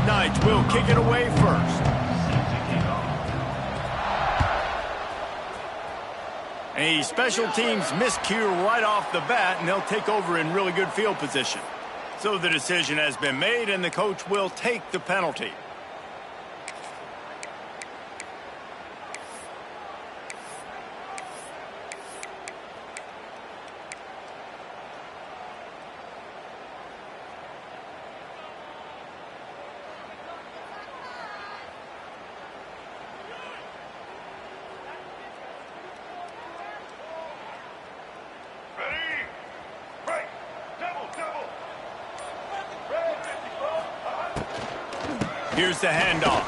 Knights will kick it away first. A special teams miscue right off the bat, and they'll take over in really good field position. So the decision has been made, and the coach will take the penalty. Here's the handoff.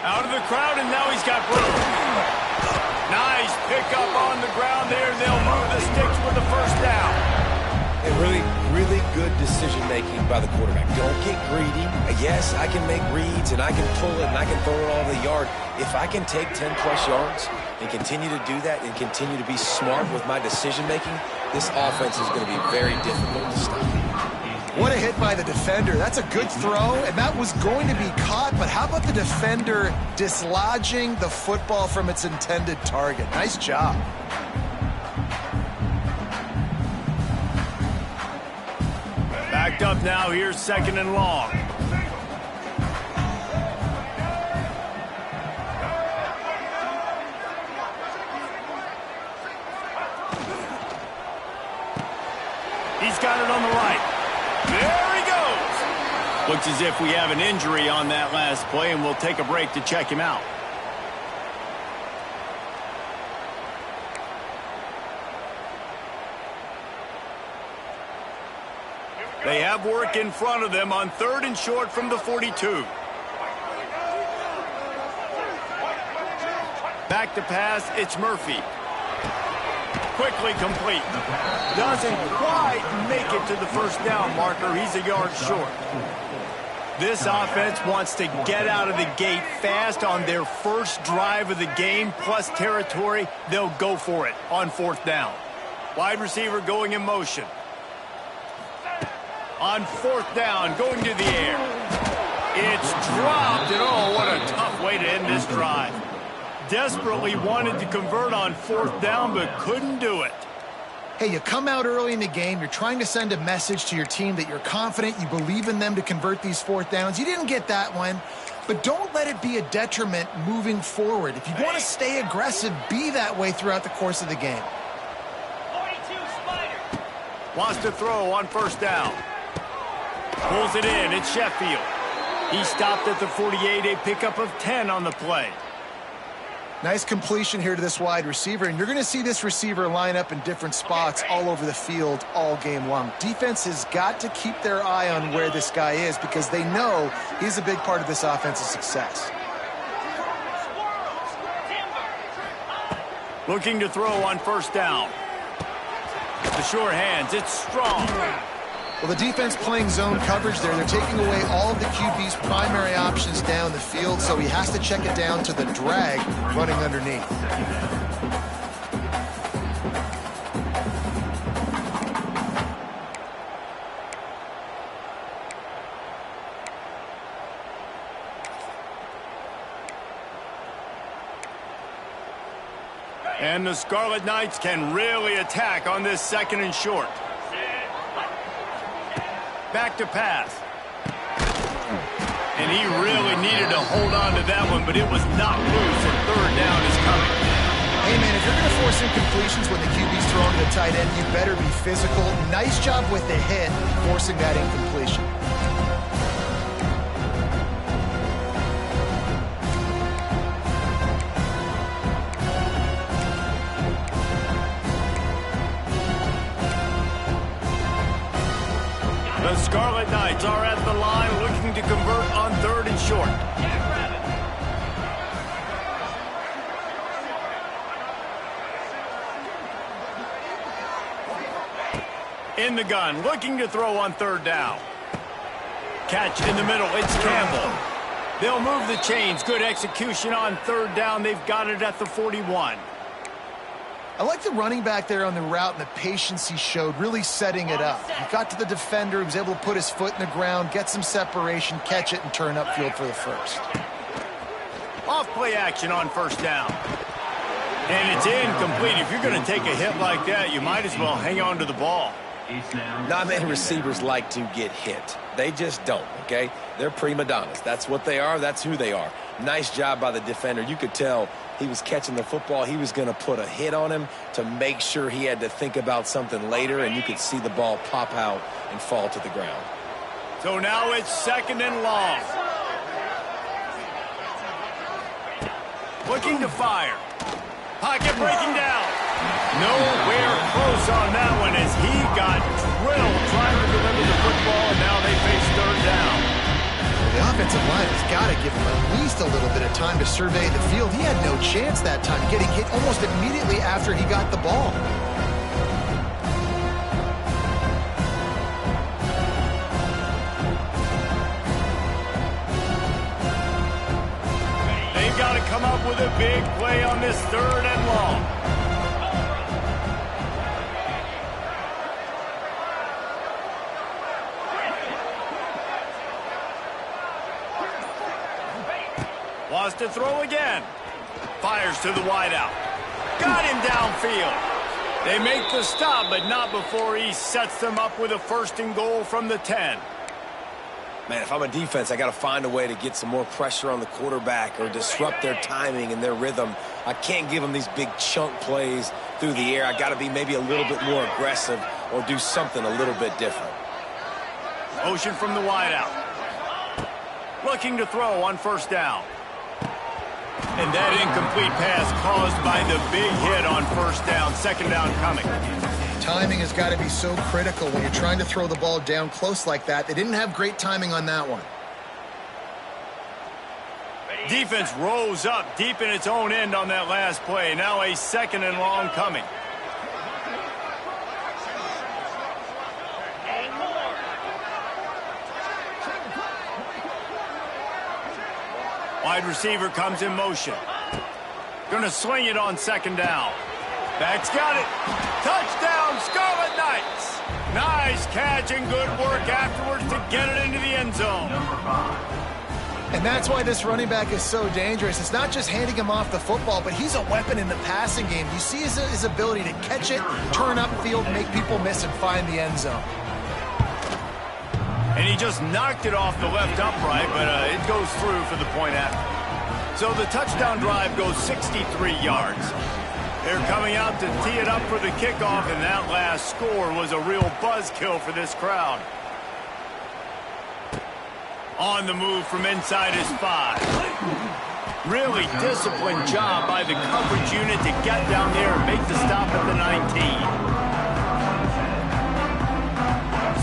Out of the crowd, and now he's got room. Nice pickup on the ground there. They'll move the sticks for the first down. And really good decision-making by the quarterback. Don't get greedy. Yes, I can make reads, and I can pull it, and I can throw it all over the yard. If I can take 10-plus yards and continue to do that and continue to be smart with my decision-making, this offense is going to be very difficult to stop. What a hit by the defender. That's a good throw, and that was going to be caught, but how about the defender dislodging the football from its intended target? Nice job. Backed up now, here's 2nd and long. He's got it on the right. There he goes. Looks as if we have an injury on that last play, and we'll take a break to check him out. They have work in front of them on 3rd and short from the 42. Back to pass, it's Murphy. Quickly complete. Doesn't quite make it to the first down marker. He's a yard short. This offense wants to get out of the gate fast on their first drive of the game, plus territory. They'll go for it on 4th down. Wide receiver going in motion. On 4th down, going to the air. It's dropped, and oh, what a tough way to end this drive. Desperately wanted to convert on 4th down, but couldn't do it. Hey, you come out early in the game, you're trying to send a message to your team that you're confident, you believe in them to convert these 4th downs. You didn't get that one, but don't let it be a detriment moving forward. If you want to stay aggressive, be that way throughout the course of the game. 42 Spider. Wants to throw on 1st down. Pulls it in, it's Sheffield. He stopped at the 48, a pickup of 10 on the play. Nice completion here to this wide receiver, and you're going to see this receiver line up in different spots all over the field all game long. Defense has got to keep their eye on where this guy is because they know he's a big part of this offense's success. Looking to throw on 1st down. The sure hands, it's Strong. Well, the defense playing zone coverage there. They're taking away all of the QB's primary options down the field, so he has to check it down to the drag running underneath. And the Scarlet Knights can really attack on this 2nd and short. Back to pass. And he really needed to hold on to that one, but it was not loose, and 3rd down is coming. Hey, man, if you're going to force incompletions when the QB's throwing to the tight end, you better be physical. Nice job with the hit, forcing that incompletion. The Scarlet Knights are at the line looking to convert on 3rd and short. In the gun, looking to throw on 3rd down. Catch in the middle, it's Campbell. They'll move the chains. Good execution on 3rd down. They've got it at the 41. I like the running back there on the route and the patience he showed, really setting it up. He got to the defender, he was able to put his foot in the ground, get some separation, catch it, and turn upfield for the first. Off play action on first down. And it's incomplete. If you're going to take a hit like that, you might as well hang on to the ball. Not many receivers like to get hit. They just don't, okay? They're prima donnas. That's what they are. That's who they are. Nice job by the defender. You could tell he was catching the football. He was going to put a hit on him to make sure he had to think about something later, and you could see the ball pop out and fall to the ground. So now it's 2nd and long. Looking to fire. Pocket breaking down. Nowhere close on that one as he got drilled trying to deliver the football, and now they face 3rd down. The offensive line has got to give him at least a little bit of time to survey the field. He had no chance that time, getting hit almost immediately after he got the ball. They've got to come up with a big play on this 3rd and long. Wants to throw again. Fires to the wideout. Got him downfield. They make the stop, but not before he sets them up with a 1st and goal from the 10. Man, if I'm a defense, I got to find a way to get some more pressure on the quarterback or disrupt their timing and their rhythm. I can't give them these big chunk plays through the air. I got to be maybe a little bit more aggressive or do something a little bit different. Motion from the wideout. Looking to throw on 1st down. And that incomplete pass caused by the big hit on 1st down. 2nd down coming. Timing has got to be so critical when you're trying to throw the ball down close like that. They didn't have great timing on that one. Defense rose up deep in its own end on that last play. Now a 2nd and long coming. Wide receiver comes in motion. Going to swing it on 2nd down. Back's got it. Touchdown, Scarlet Knights. Nice catch and good work afterwards to get it into the end zone. And that's why this running back is so dangerous. It's not just handing him off the football, but he's a weapon in the passing game. You see his ability to catch it, turn upfield, make people miss, and find the end zone. And he just knocked it off the left upright, but it goes through for the point after. So the touchdown drive goes 63 yards. They're coming out to tee it up for the kickoff, and that last score was a real buzzkill for this crowd. On the move from inside his 5. Really disciplined job by the coverage unit to get down there and make the stop at the 19.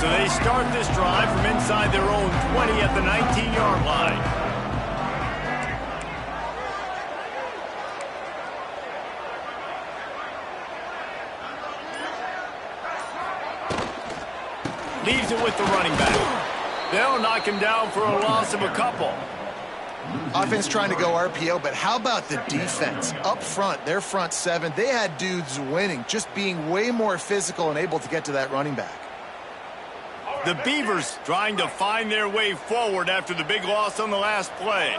So they start this drive from inside their own 20 at the 19-yard line. Leaves it with the running back. They'll knock him down for a loss of a couple. Offense trying to go RPO, but how about the defense? Up front, their front 7, they had dudes winning, just being way more physical and able to get to that running back. The Beavers trying to find their way forward after the big loss on the last play.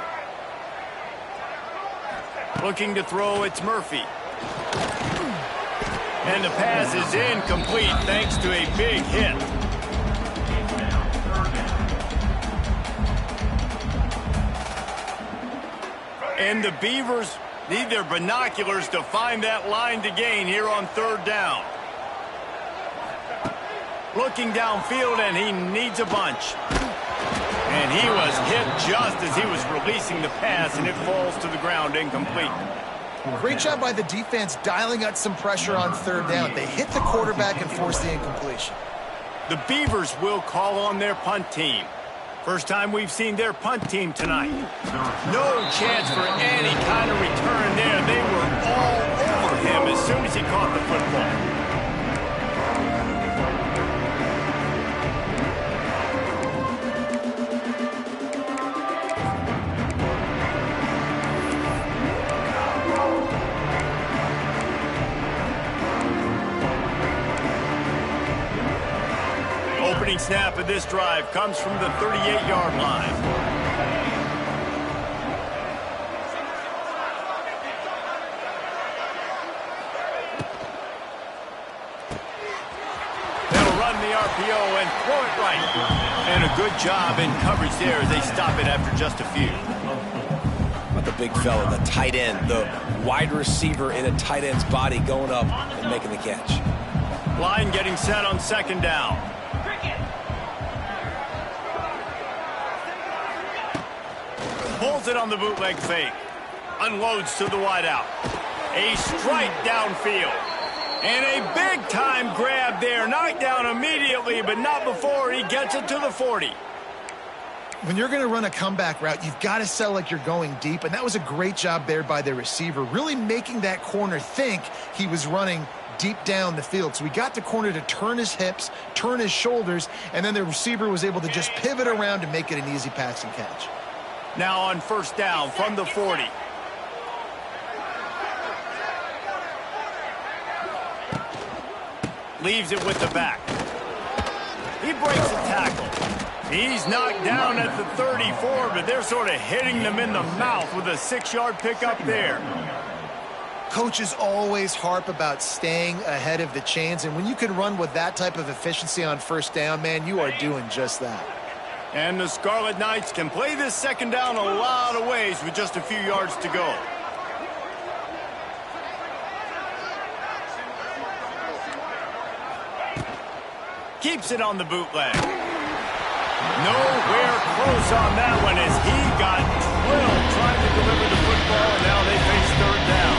Looking to throw, it's Murphy. And the pass is incomplete thanks to a big hit. And the Beavers need their binoculars to find that line to gain here on 3rd down. Looking downfield, and he needs a bunch. And he was hit just as he was releasing the pass, and it falls to the ground incomplete. Great job by the defense dialing out some pressure on 3rd down. They hit the quarterback and forced the incompletion. The Beavers will call on their punt team. First time we've seen their punt team tonight. No chance for any kind of return there. They were all over him as soon as he caught the football. Opening snap of this drive comes from the 38-yard line. They'll run the RPO and throw it right. And a good job in coverage there as they stop it after just a few. About the big fella, the tight end, the wide receiver in a tight end's body going up and making the catch. Line getting set on second down. Pulls it on the bootleg fake. Unloads to the wideout. A strike downfield. And a big-time grab there. Knocked down immediately, but not before he gets it to the 40. When you're going to run a comeback route, you've got to sell like you're going deep, and that was a great job there by the receiver, really making that corner think he was running deep down the field. So we got the corner to turn his hips, turn his shoulders, and then the receiver was able to just pivot around and make it an easy pass and catch. Now on first down from the 40. Leaves it with the back. He breaks a tackle. He's knocked down at the 34, but they're sort of hitting them in the mouth with a 6-yard pickup there. Coaches always harp about staying ahead of the chains, and when you can run with that type of efficiency on first down, man, you are doing just that. And the Scarlet Knights can play this second down a lot of ways with just a few yards to go. Keeps it on the bootleg. Nowhere close on that one as he got drilled trying to deliver the football, and now they face third down.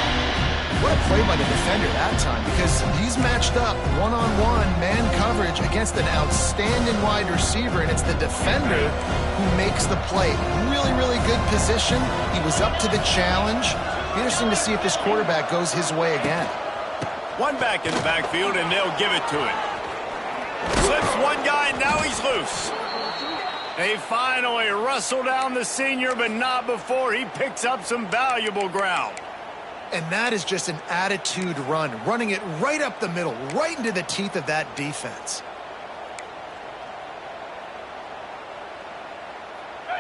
What a play by the defender that time, because he's matched up one-on-one man coverage against an outstanding wide receiver, and it's the defender who makes the play. Really, really good position. He was up to the challenge. Interesting to see if this quarterback goes his way again. One back in the backfield, and they'll give it to him. Slips one guy, now he's loose. They finally wrestle down the senior, but not before he picks up some valuable ground. And that is just an attitude run, running it right up the middle, right into the teeth of that defense.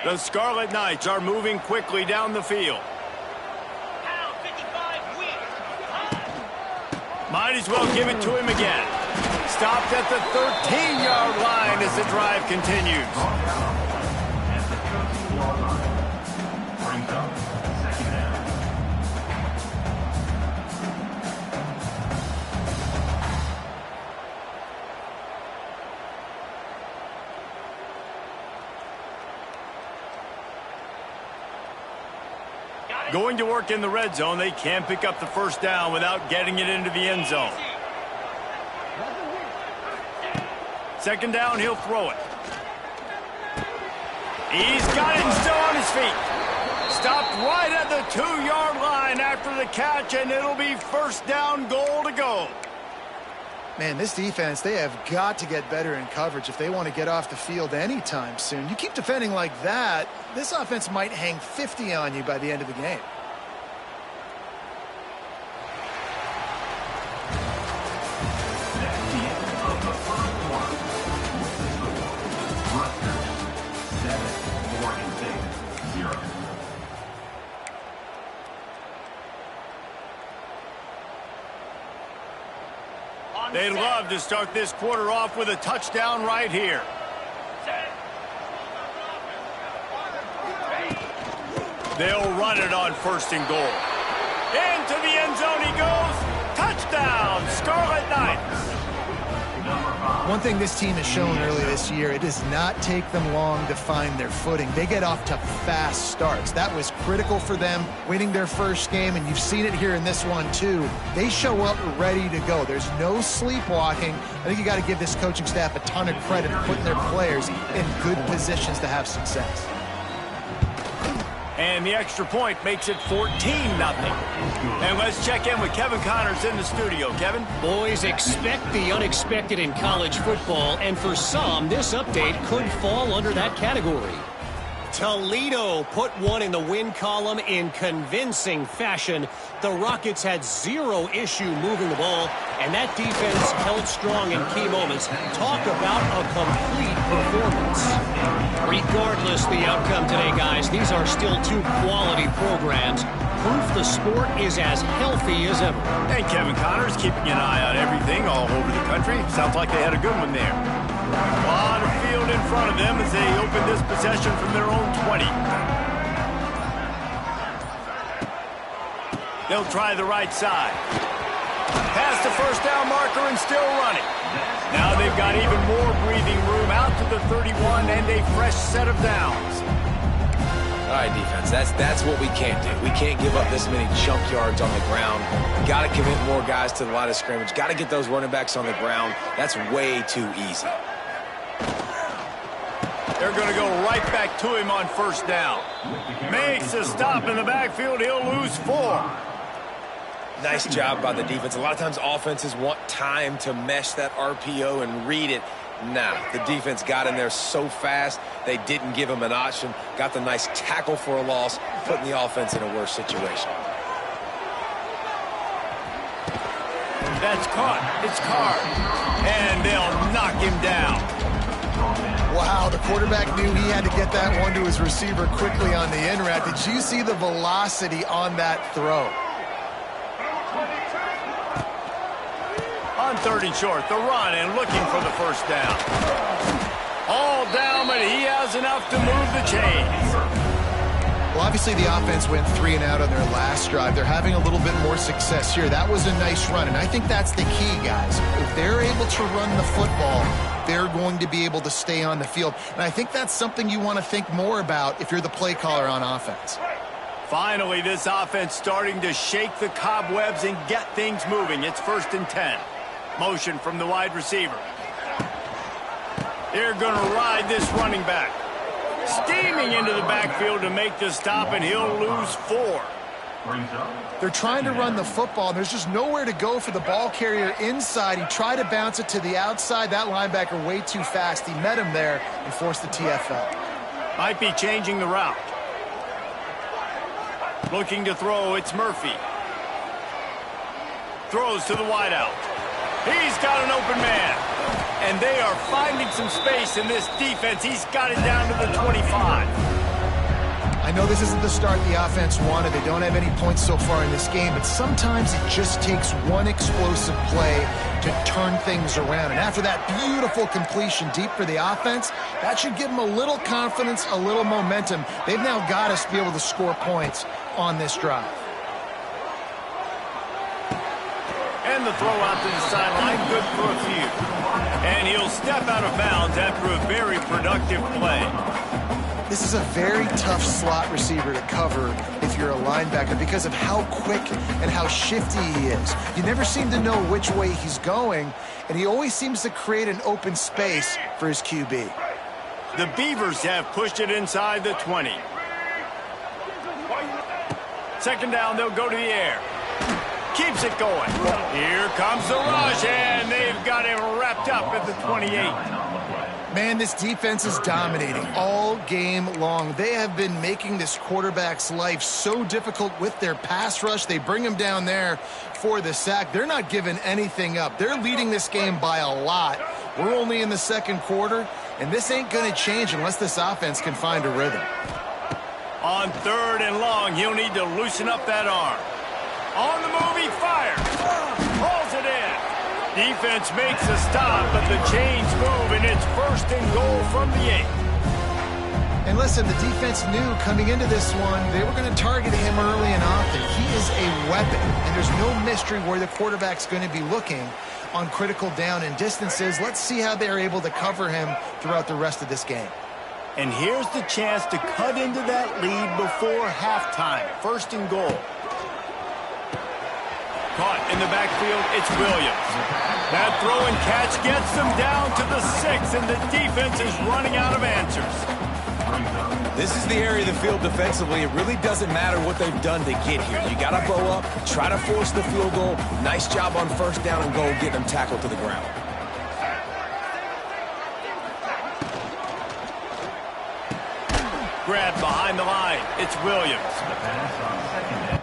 The Scarlet Knights are moving quickly down the field. Might as well give it to him again. Stopped at the 13-yard line as the drive continues. Going to work in the red zone, they can't pick up the first down without getting it into the end zone. Second down, he'll throw it. He's got it and still on his feet. Stopped right at the 2-yard line after the catch, and it'll be first down, goal to go. Man, this defense, they have got to get better in coverage if they want to get off the field anytime soon. You keep defending like that, this offense might hang 50 on you by the end of the game. They'd love to start this quarter off with a touchdown right here. They'll run it on first and goal. Into the end zone he goes. Touchdown, Scarlet Knights. One thing this team has shown early this year, it does not take them long to find their footing. They get off to fast starts. That was critical for them winning their first game, and you've seen it here in this one too. They show up ready to go. There's no sleepwalking. I think you got to give this coaching staff a ton of credit for putting their players in good positions to have success. And the extra point makes it 14-0. And let's check in with Kevin Connors in the studio. Kevin? Boys, expect the unexpected in college football, and for some, this update could fall under that category. Toledo put one in the win column in convincing fashion. The Rockets had zero issue moving the ball, and that defense held strong in key moments. Talk about a complete performance. Regardless the outcome today, guys, these are still two quality programs. Proof the sport is as healthy as ever. And Kevin Connors keeping an eye on everything all over the country. Sounds like they had a good one there. A lot of field in front of them as they open this possession from their own 20. They'll try the right side. Past the first down marker and still running. Now they've got even more breathing room out to the 31 and a fresh set of downs. All right, defense, that's what we can't do. We can't give up this many junk yards on the ground. Got to commit more guys to the line of scrimmage. Got to get those running backs on the ground. That's way too easy. They're going to go right back to him on first down. Makes a stop in the backfield. He'll lose 4. Nice job by the defense. A lot of times offenses want time to mesh that RPO and read it. Nah, the defense got in there so fast, they didn't give him an option. Got the nice tackle for a loss, putting the offense in a worse situation. That's caught. It's Carr. And they'll knock him down. Wow, the quarterback knew he had to get that one to his receiver quickly on the in route. Did you see the velocity on that throw? On 3rd and short, the run and looking for the first down. All down, but he has enough to move the chains. Well, obviously the offense went 3 and out on their last drive. They're having a little bit more success here. That was a nice run, and I think that's the key, guys. If they're able to run the football, they're going to be able to stay on the field. And I think that's something you want to think more about if you're the play caller on offense. Finally, this offense starting to shake the cobwebs and get things moving. It's 1st and 10. Motion from the wide receiver. They're going to ride this running back. Steaming into the backfield to make the stop, and he'll lose 4. They're trying to run the football, and there's just nowhere to go for the ball carrier inside. He tried to bounce it to the outside. That linebacker way too fast. He met him there and forced the TFL. Might be changing the route. Looking to throw, it's Murphy. Throws to the wideout. He's got an open man. And they are finding some space in this defense. He's got it down to the 25. I know this isn't the start the offense wanted. They don't have any points so far in this game, but sometimes it just takes one explosive play to turn things around. And after that beautiful completion deep for the offense, that should give them a little confidence, a little momentum. They've now got to be able to score points on this drive. And the throw out to the sideline, good for a few. And he'll step out of bounds after a very productive play. This is a very tough slot receiver to cover if you're a linebacker because of how quick and how shifty he is. You never seem to know which way he's going, and he always seems to create an open space for his QB. The Beavers have pushed it inside the 20. 2nd down, they'll go to the air. Keeps it going. Here comes the rush, and they've got him wrapped up at the 28. Man, this defense is dominating all game long. They have been making this quarterback's life so difficult with their pass rush. They bring him down there for the sack. They're not giving anything up. They're leading this game by a lot. We're only in the 2nd quarter, and this ain't going to change unless this offense can find a rhythm. On 3rd and long, he'll need to loosen up that arm. On the move, he fires. Pulls it in. Defense makes a stop, but the chains move, and it's 1st and goal from the 8. And listen, the defense knew coming into this one, they were going to target him early and often. He is a weapon, and there's no mystery where the quarterback's going to be looking on critical down and distances. Let's see how they're able to cover him throughout the rest of this game. And here's the chance to cut into that lead before halftime. 1st and goal. Caught in the backfield, it's Williams. That throw and catch gets them down to the 6, and the defense is running out of answers. This is the area of the field defensively. It really doesn't matter what they've done to get here. You got to bow up, try to force the field goal. Nice job on 1st down and goal, getting them tackled to the ground. grab behind the line. It's Williams.